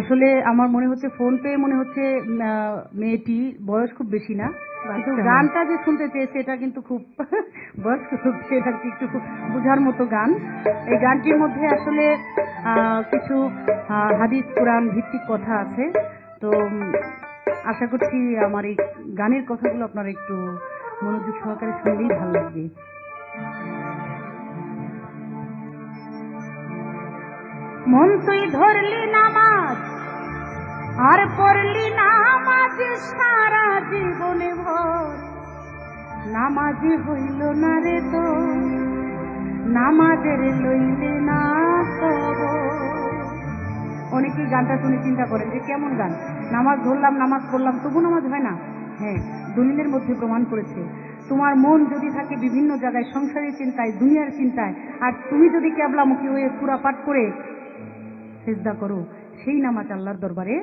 আসলে আমার মনে হচ্ছে ফোন পেয়ে মনে হচ্ছে মেয়েটি বয়স খুব বেশি না, কিন্তু গানটা যে শুনতে চেয়েছে এটা কিন্তু খুব বয়স্ক লোকদের আর কি একটু বোঝার মতো গান। এই গানটির মধ্যে আসলে কিছু হাদিস কোরআন ভিত্তিক কথা আছে। তো আশা করছি আমার এই গানের কথাগুলো আপনারা একটু মনোযোগ সহকারে শুনলেই ভালো লাগবে। মন তুই ধরলি নামাজ আর পড়লি নামাজ সারা জীবনে ভর, নামাজি হইল না রে তো নামাজের লইলে না খবর। অনেকেই গানটা শুনে চিন্তা করেন যে কেমন গান, নামাজ ধরলাম নামাজ পড়লাম তবু নামাজ হয় না। হ্যাঁ, দলিলের মধ্যে প্রমাণ করেছে তোমার মন যদি থাকে বিভিন্ন জায়গায় সংসারের চিন্তায় দুনিয়ার চিন্তায়, আর তুমি যদি ক্যাবলামুখী হয়ে সূরা পাঠ করে সিজদা করো, সেই নামাজ আল্লাহর দরবারে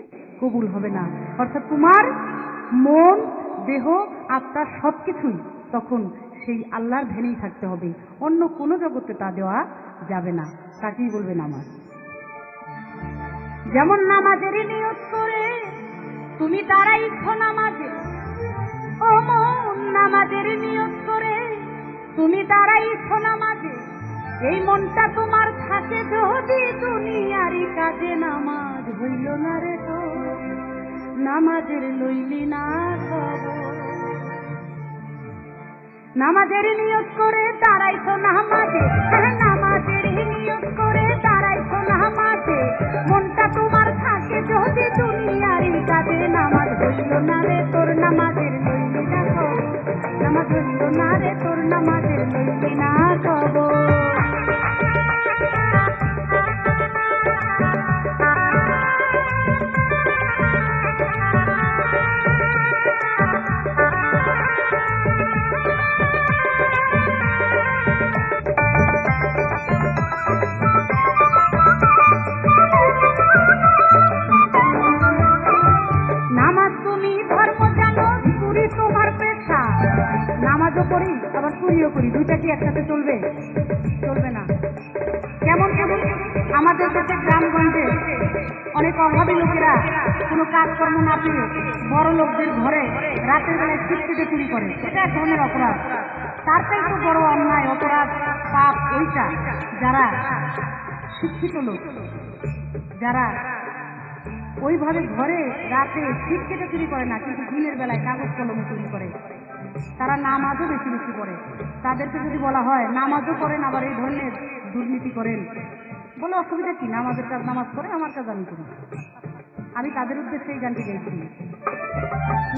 কবুল হবে না। অর্থাৎ তোমার মন দেহ আত্মা সবকিছুই তখন সেই আল্লাহর ধ্যানেই থাকতে হবে, অন্য কোনো জগতে তা দেওয়া যাবে না। তাকেই বলবে নামাজ। যেমন নামাজের নিয়ত করে তুমি দাঁড়াইছো নামাজে, ও মন নামাজের নিয়ত করে তুমি দাঁড়াইছো নামাজে, এই মনটা তোমার থাকে যদি দুনিয়ারি কাজে, নামাজ হইল না রে তো নামাজের লইলি না খবর। নামাজের নিয়ত করে দাঁড়াইছো নামাজে, নামাজের নিয়ত করে দাঁড়াইছো নামাজে, মনটা তোমার থাকে যদি দুনিয়ারি কাজে, নামাজ হইল না রে তোর নামাজের লইলি না খবর, নামাজ হইল না রে তোর নামাজের লইলি না খবর। নামাজও করি আবার চুরিও করি, দুইটা কি একসাথে চলবে? চলবে না। কেমন কেমন আমাদের দেশে গ্রামগঞ্জে অনেক অভাবী লোকেরা কোনো কাজকর্ম না পেয়ে বড় লোকদের ঘরে রাতের বেলায় ছিটকে চুরি করে, এটা এক ধরনের অপরাধ। তার চাইতে বড় অন্যায় অপরাধ পাপ এইটা, যারা শিক্ষিত লোক যারা ওইভাবে ঘরে রাতে ছিটকে চুরি করে না, কিন্তু দিনের বেলায় কাগজ কলম চুরি করে, তারা নামাজও বেশি বেশি করে। তাদেরকে যদি বলা হয় নামাজও করেন আবার এই ধরনের দুর্নীতি করেন, বলে অসুবিধা কি, নামাজের কাজ নামাজ করে, আমার কাজ আমি করি। আমি তাদের উদ্দেশ্যে এই গানটি গাইছি।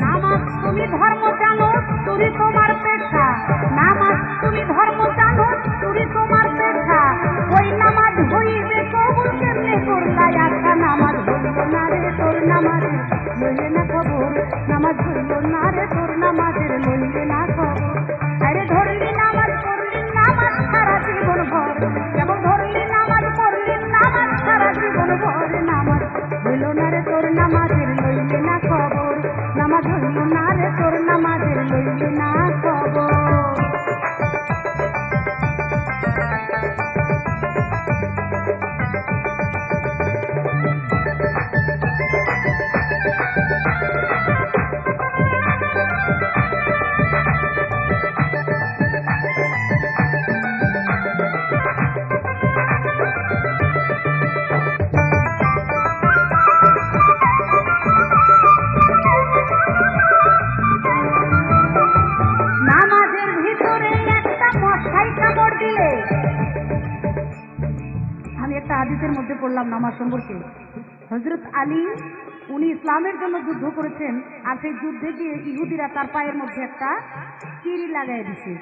নামাজ তুমি ধর্ম জানো চুরি তোমার পেশা, নামাজ তুমি ধর্ম জানো চুরি তোমার পেশা, ওই নামাজ হইবে কবুল কেমনে করতাই আশা, নামাজ হইল না রে তোর নামাজের লইলে না খবর, নামাজ হইল না রে তোর নামাজের লইলে না খবর। আরে ধরলি নামাজ পড়লি নামাজ সারা জীবন ভর, যেমন ধরলি নামাজ পড়লি নামাজ সারা জীবন ভর, নামাজ হইল না রে তোর নামাজের লইলে না খবর, নামাজ হইল না রে তোর নামাজের লইলে না খবর। আমি একটা হাদিসের মধ্যে পড়লাম নামাজ সম্পর্কে, হযরত আলী উনি ইসলামের জন্য যুদ্ধ করেছেন, আর সেই যুদ্ধে গিয়ে ইহুদিরা তার পায়ের মধ্যে একটা চিড়ি লাগাই দিছে।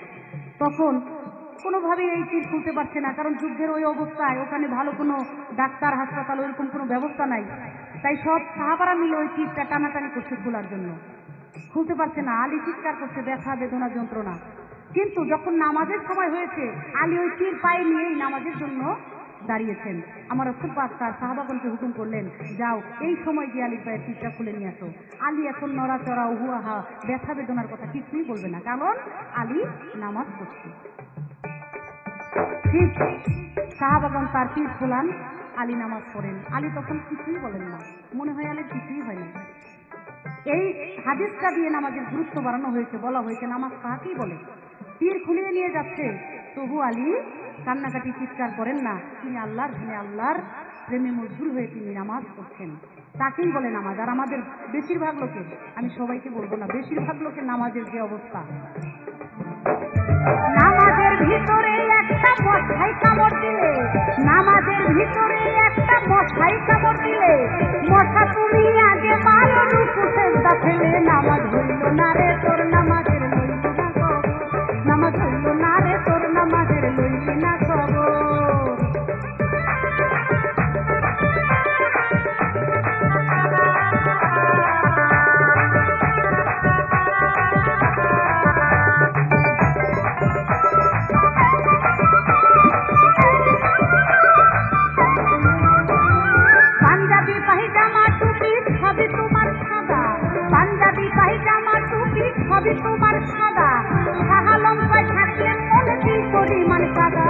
তখন কোনোভাবে এই চিড় খুলতে পারছে না, কারণ যুদ্ধের ওই অবস্থায় ওখানে ভালো কোনো ডাক্তার হাসপাতাল ওইরকম কোনো ব্যবস্থা নাই। তাই সব সাহাবারা মিলে ওই চিড়টা টানাটানি করছে খোলার জন্য, খুলতে পারছে না। আলী চিৎকার করছে, ব্যথা বেদনা যন্ত্রণা। কিন্তু যখন নামাজের সময় হয়েছে, আলী ওই চির পায়ে নিয়েই নামাজের জন্য দাঁড়িয়েছেন। আমার রাসূল পাক তার সাহাবাগণকে হুকুম করলেন, যাও এই সময় গিয়ে আলীর পায়ের চিরটা খুলে নিয়ে আসো। আলী এখন নড়াচড়া উহুয়াহা ব্যথা বেদনার কথা কিছুই বলবে না, কারণ আলী নামাজ পড়ছে। ঠিক সাহাবাগণ তার চির খোলান, আলী নামাজ পড়েন। আলী তখন কিছুই বলেন না, মনে হয় আলীর কিছুই হয় না। এই হাদিসটা দিয়ে নামাজের গুরুত্ব বাড়ানো হয়েছে, বলা হয়েছে নামাজ কাকেই বলে। তীর খুলিয়ে নিয়ে যাচ্ছে, তবু আলী কান্নাকাটি চিৎকার করেন না, তিনি আল্লাহর প্রেমে মজবুর হয়ে তিনি নামাজ পড়ছেন, তাকেই বলে নামাজ। আর আমাদের বেশিরভাগ লোকের, আমি সবাইকে বলবো না, বেশিরভাগ লোকের নামাজের যে অবস্থা, নামাজের ভিতরে একটা মশাই কামড় দিলে, নামাজের ভিতরে একটা মশাই কামড় দিলে, মশা তুমি আগে মারো রুকু সেজদা ফেলে, নামাজ হইল না রে তোর নামাজের লইলি না খবর, নামাজ হইল না রে তোর নামাজের লইলি না খবর। পাঞ্জাবি পায়জামা টুপি সবই তোমার সাদা, পাঞ্জাবি পায়জামা টুপি সবই তোমার সাদা, শাহ আলম ভাই থাকলেন অনেকই পরিমাণ সাদা,